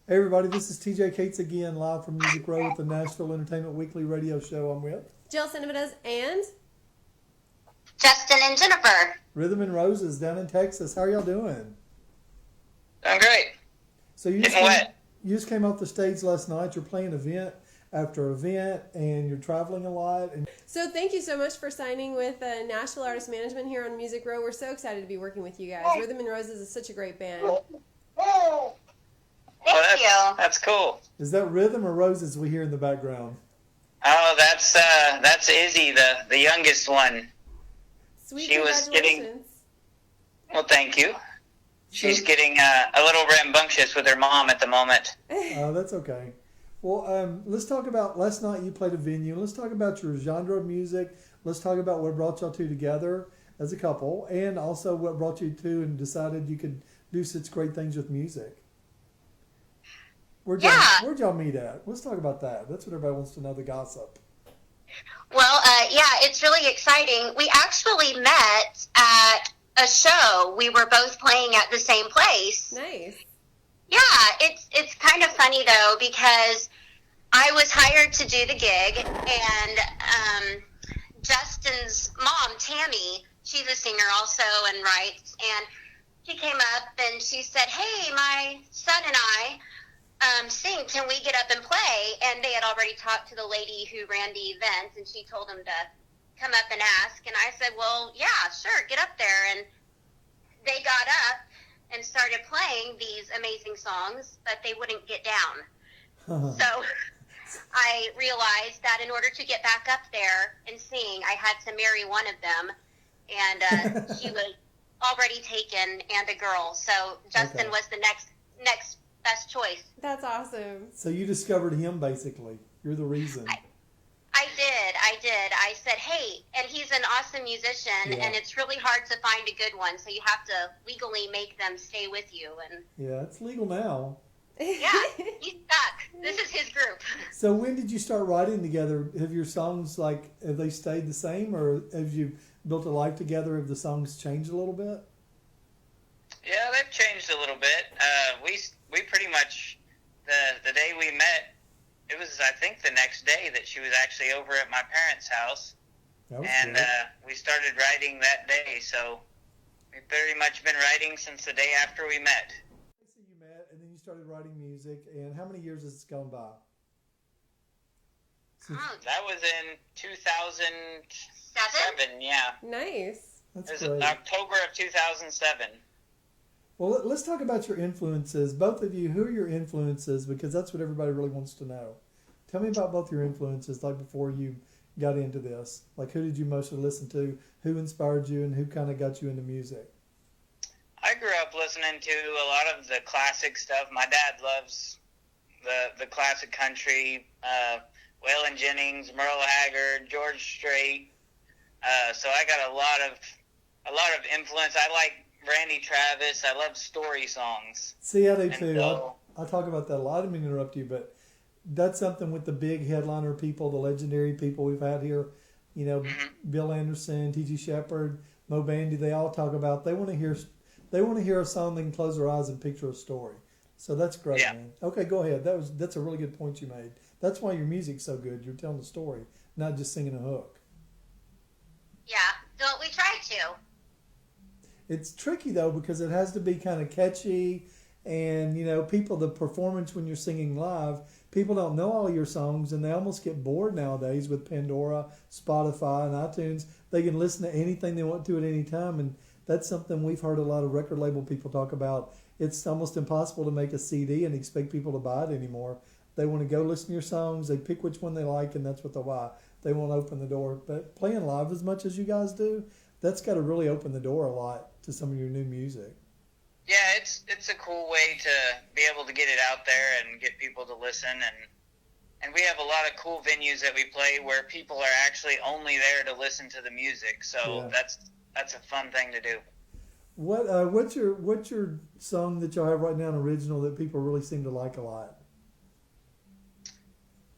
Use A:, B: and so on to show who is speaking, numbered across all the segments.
A: Hey everybody, this is TJ Cates again, live from Music Row with the Nashville Entertainment Weekly radio show. I'm with
B: Jill Cinevitas and
C: Justin and Jennifer.
A: Rhythm and Roses down in Texas. How are y'all doing?
D: I'm great.
A: So
D: Getting wet.
A: You just came off the stage last night. You're playing event after event, and you're traveling a lot. And
B: so thank you so much for signing with Nashville Artist Management here on Music Row. We're so excited to be working with you guys. Rhythm and Roses is such a great band.
C: Thank you.
D: That's cool.
A: Is that Rhythm or Roses we hear in the background?
D: Oh, that's Izzy, the youngest one.
B: Sweet,
D: she was
B: congratulations.
D: Well, thank you. She's getting a little rambunctious with her mom at the moment.
A: Oh, that's okay. Well, let's talk about last night you played a venue. Let's talk about your genre of music. Let's talk about what brought y'all two together as a couple, and also what brought you two and decided you could do such great things with music. Where'd y'all meet at? Let's talk about that. That's what everybody wants to know, the gossip.
C: Well, it's really exciting. We actually met at a show. We were both playing at the same place.
B: Nice.
C: Yeah, it's kind of funny though, because I was hired to do the gig, and Justin's mom, Tammy, she's a singer also and writes, and she came up and she said, "Hey, my son and I sing. Can we get up and play?" And they had already talked to the lady who ran the event, and she told them to come up and ask. And I said, "Well, yeah, sure, get up there." And they got up and started playing these amazing songs, but they wouldn't get down. So I realized that in order to get back up there and sing, I had to marry one of them, and she was already taken and a girl. So Justin was the next best choice.
B: That's awesome.
A: So you discovered him, basically. You're the reason.
C: I did. I said, "Hey," and he's an awesome musician, and it's really hard to find a good one, so you have to legally make them stay with you. And
A: yeah, it's legal now.
C: yeah, he's stuck. This is his group.
A: So when did you start writing together? Have your songs, have they stayed the same, or have you built a life together? Have the songs changed a little bit?
D: Yeah, they've changed a little bit. We pretty much, the day we met, it was, I think, the next day that she was actually over at my parents' house. And we started writing that day, so we've pretty much been writing since the day after we met.
A: So you met, and then you started writing music, and how many years has it gone by?
D: That was in 2007, yeah.
B: Nice.
A: That's
D: it was
A: great.
D: October of 2007.
A: Well, let's talk about your influences. Both of you, who are your influences? Because that's what everybody really wants to know. Tell me about both your influences, before you got into this. Who did you mostly listen to? Who inspired you, and who kind of got you into music?
D: I grew up listening to a lot of the classic stuff. My dad loves the classic country, Waylon Jennings, Merle Haggard, George Strait. So I got a lot of influence. I like Randy Travis. I love story songs.
A: See, I do too. I talk about that a lot. I didn't mean to interrupt you, but that's something with the big headliner people, the legendary people we've had here. Bill Anderson, T.G. Shepherd, Mo Bandy. They all talk about they want to hear a song they can close their eyes and picture a story. So that's great, man. Okay, go ahead. That's a really good point you made. That's why your music's so good. You're telling the story, not just singing a hook.
C: Yeah, don't we try to?
A: It's tricky though, because it has to be kind of catchy, and the performance when you're singing live, people don't know all your songs, and they almost get bored nowadays with Pandora, Spotify, and iTunes. They can listen to anything they want to at any time, and that's something we've heard a lot of record label people talk about. It's almost impossible to make a CD and expect people to buy it anymore. They want to go listen to your songs, they pick which one they like, and that's what they'll buy. They won't open the door. But playing live as much as you guys do, that's got to really open the door a lot to some of your new music.
D: Yeah, it's a cool way to be able to get it out there and get people to listen, and we have a lot of cool venues that we play where people are actually only there to listen to the music. So that's a fun thing to do.
A: What's your song that y'all have right now, an original that people really seem to like a lot?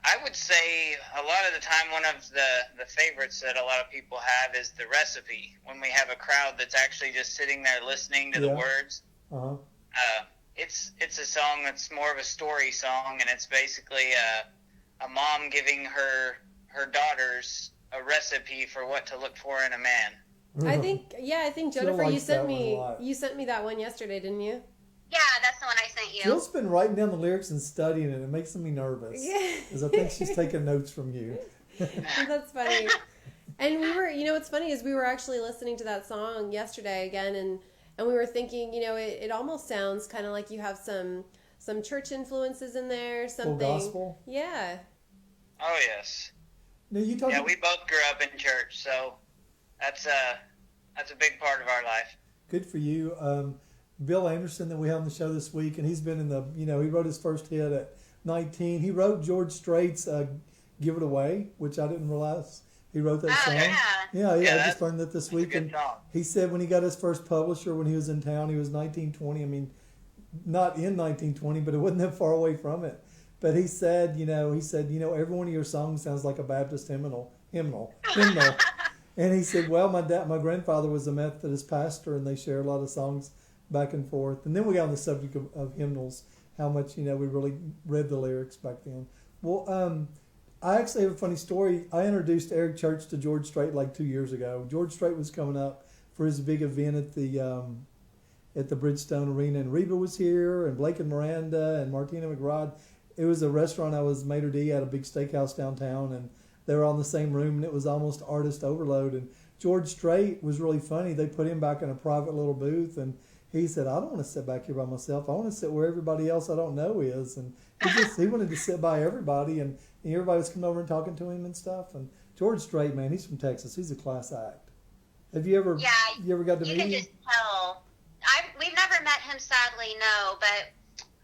D: I would say a lot of the time one of the favorites that a lot of people have is The Recipe, when we have a crowd that's actually just sitting there listening to the words.
A: Uh-huh.
D: it's a song that's more of a story song, and it's basically a mom giving her daughters a recipe for what to look for in a man.
B: I think Jennifer,
A: likes
B: you sent
A: that one a
B: me
A: lot.
B: that one yesterday, didn't you?
C: Yeah, that's the one I sent you.
A: Jill's been writing down the lyrics and studying it. It makes me nervous.
B: Yeah.
A: Because I think she's taking notes from you.
B: That's funny. And we were, what's funny is we were actually listening to that song yesterday again, and we were thinking, it almost sounds kind of like you have some church influences in there, something.
A: Full gospel?
B: Yeah.
D: Oh yes.
A: Now, you talking,
D: Yeah, we both grew up in church, so that's a big part of our life.
A: Good for you. Bill Anderson that we had on the show this week, and he's been in the, he wrote his first hit at 19. He wrote George Strait's Give It Away, which I didn't realize he wrote that song.
C: Yeah.
A: Yeah, I
D: Yeah,
A: just learned that this week.
D: Good
A: And
D: song.
A: he said when he got his first publisher when he was in town, he was 1920. I mean, not in 1920, but it wasn't that far away from it. But he said, every one of your songs sounds like a Baptist hymnal. And he said, well, my grandfather was a Methodist pastor, and they share a lot of songs back and forth. And then we got on the subject of hymnals, how much, we really read the lyrics back then. Well, I actually have a funny story. I introduced Eric Church to George Strait like 2 years ago. George Strait was coming up for his big event at the Bridgestone Arena, and Reba was here, and Blake and Miranda, and Martina McBride. It was a restaurant I was maitre d' at, a big steakhouse downtown, and they were all in the same room, and it was almost artist overload. And George Strait was really funny. They put him back in a private little booth, and he said, I don't want to sit back here by myself. I want to sit where everybody else I don't know is. And he wanted to sit by everybody, and everybody was coming over and talking to him and stuff. And George Strait, man, he's from Texas. He's a class act. Have you ever got to meet him?
C: You can just tell. We've never met him, sadly, no, but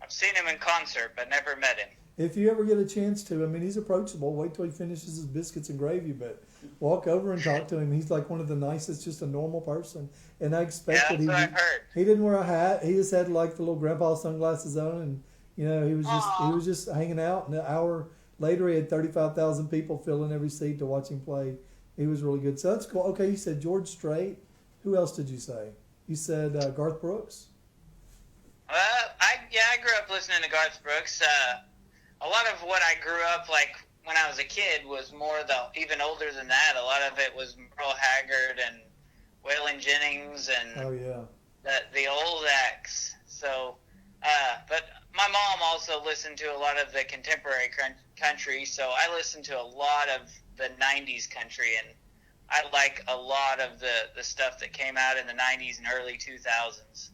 D: I've seen him in concert, but never met him.
A: If you ever get a chance to, I mean, he's approachable. Wait till he finishes his biscuits and gravy, but walk over and talk to him. He's like one of the nicest, just a normal person. And I expected
D: that's what I've heard.
A: He didn't wear a hat. He just had like the little grandpa sunglasses on, and he was just hanging out. And an hour later, he had 35,000 people filling every seat to watch him play. He was really good. So that's cool. Okay, you said George Strait. Who else did you say? You said Garth Brooks.
D: I grew up listening to Garth Brooks. A lot of what I grew up like when I was a kid was more even older than that. A lot of it was Merle Haggard and Waylon Jennings and the old acts. So, but my mom also listened to a lot of the contemporary country, so I listened to a lot of the 90s country, and I like a lot of the stuff that came out in the 90s and early 2000s.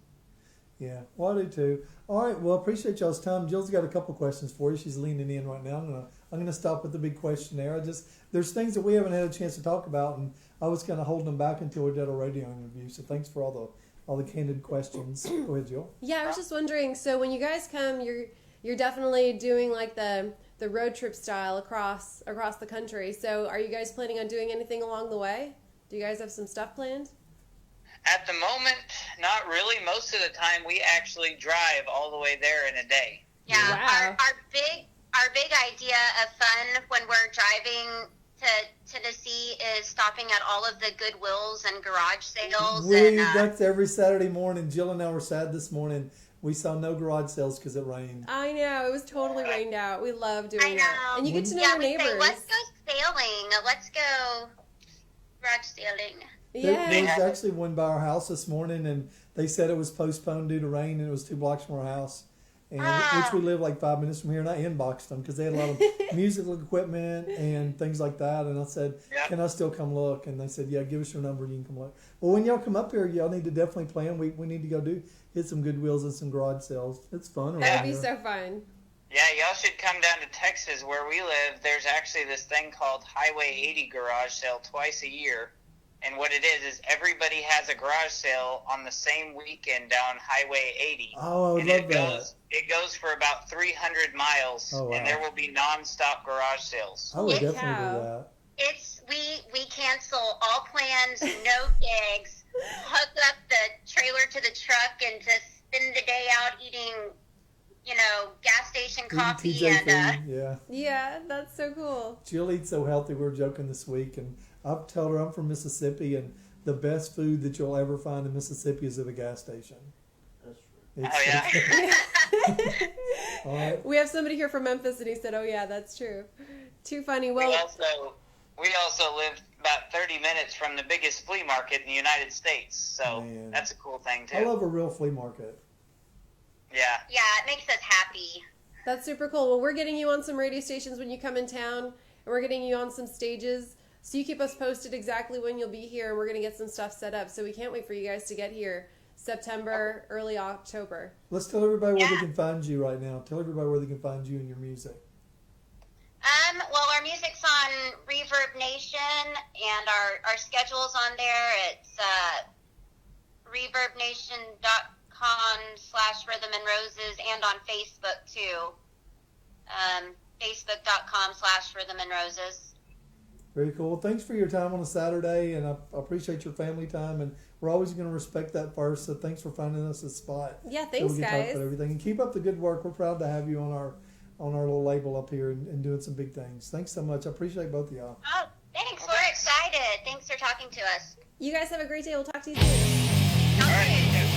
A: Yeah, well, I do too. All right, well, appreciate y'all's time. Jill's got a couple questions for you. She's leaning in right now. I'm gonna stop with the big questionnaire. There's things that we haven't had a chance to talk about, and I was kind of holding them back until we did a radio interview. So thanks for all the candid questions. Go ahead, Jill.
B: Yeah, I was just wondering. So when you guys come, you're definitely doing like the road trip style across the country. So are you guys planning on doing anything along the way? Do you guys have some stuff planned?
D: At the moment, not really. Most of the time, we actually drive all the way there in a day.
C: Yeah,
B: wow.
C: our big idea of fun when we're driving to Tennessee is stopping at all of the Goodwills and garage sales.
A: That's every Saturday morning. Jill and I were sad this morning. We saw no garage sales because it rained.
B: I know. It was totally rained out. We love doing that. And you get to know your
C: we
B: neighbors.
C: say, let's go sailing. Let's go garage sailing.
B: Yeah.
A: There was actually one by our house this morning, and they said it was postponed due to rain, and it was 2 blocks from our house, which we live like 5 minutes from here. And I inboxed them because they had a lot of musical equipment and things like that. And I said, can I still come look? And they said, yeah, give us your number and you can come look. Well, when y'all come up here, y'all need to definitely plan. We need to go hit some Goodwills and some garage sales. It's fun around
B: That'd be
A: here.
B: so fun.
D: Yeah, y'all should come down to Texas where we live. There's actually this thing called Highway 80 garage sale twice a year. And what it is everybody has a garage sale on the same weekend down Highway 80.
A: Oh, I would love that.
D: It goes for about 300 miles, and there will be nonstop garage sales.
A: I would definitely do that.
C: We cancel all plans, no gigs, hook up the trailer to the truck, and just spend the day out eating, gas station coffee.
B: Yeah, that's so cool.
A: Jill eats so healthy. We were joking this week, and I've told her I'm from Mississippi, and the best food that you'll ever find in Mississippi is at a gas station.
E: That's true.
D: Oh, yeah.
A: All right.
B: We have somebody here from Memphis, and he said, "Oh yeah, that's true." Too funny. Well,
D: We also live about 30 minutes from the biggest flea market in the United States, so
A: Man.
D: that's a cool thing too.
A: I love a real flea market.
D: Yeah.
C: Yeah, it makes us happy.
B: that's super cool. Well, we're getting you on some radio stations when you come in town, and we're getting you on some stages. So you keep us posted exactly when you'll be here, and we're going to get some stuff set up. So we can't wait for you guys to get here September, early October.
A: Let's tell everybody where they
C: Yeah.
A: can find you right now. Tell everybody where they can find you and your music.
C: Well, our music's on Reverb Nation, and our schedule's on there. It's reverbnation.com/Rhythm and Roses, and on Facebook too. Facebook.com/Rhythm and Roses.
A: Very cool. Thanks for your time on a Saturday, and I appreciate your family time. And we're always going to respect that first. So thanks for finding us a spot.
B: Yeah,
A: so
B: thanks,
A: we can talk
B: guys.
A: about everything. And keep up the good work. We're proud to have you on our little label up here and doing some big things. Thanks so much. I appreciate both of y'all.
C: Oh, thanks. We're excited. Thanks for talking to us.
B: You guys have a great day. We'll talk to you soon.
D: All right.